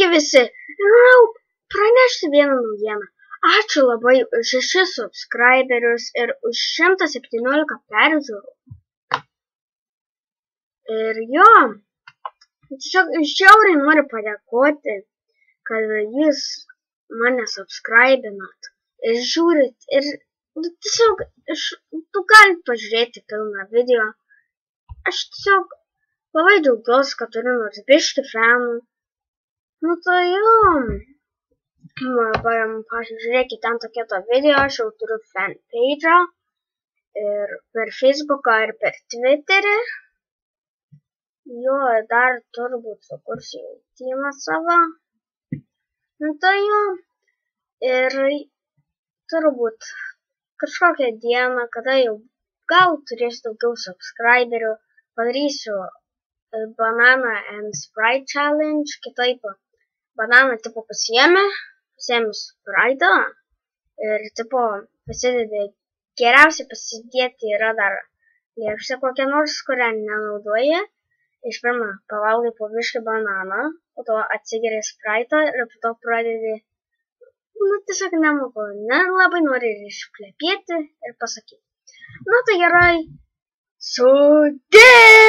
Sveiki visi. Norėjau pranešti vieną naujieną. Ačiū labai už 6 subscriberius ir už 117 peržiūrų. Ir jo, tiesiog žiauriai noriu padėkoti, kad jūs mane subscribinat ir žiūrit ir tiesiog tu galit pažiūrėti pilną video. Aš tiesiog labai džiaugiuosi, kad turiu nors biškį fanų. Nu tai jo, pažiūrėkit ten tokie to video, aš jau turiu fanpage'ą ir per Facebooką ir per Twitterį. Jo, dar turbūt sukursiu jautimą savo. Nu tai jo, ir turbūt kažkokią dieną, kada jau gal turėsiu daugiau subscriberių, padarysiu Banana and Sprite challenge, kitaip bananą tipo pasiėmė Sprite'ą ir tipo pasidedi, geriausia pasidėti yra dar lėkštę kokią nors, kurią nenaudoji. Iš pirma pavalgai po biškį bananą, po to atsigeri Sprite'ą ir po to pradedi, tiesiog nemoku, nelabai nori ir išplepėti ir pasakyti. Nu tai gerai, sudė!